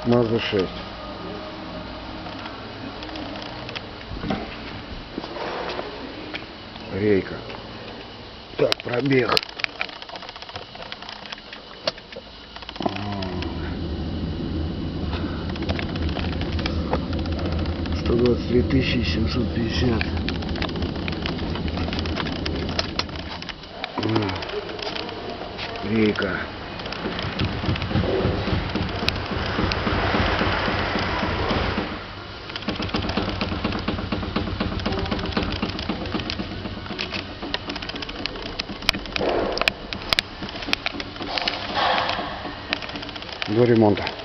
Мазда 6. Рейка. Так, пробег. 123 750. Рейка. До ремонта.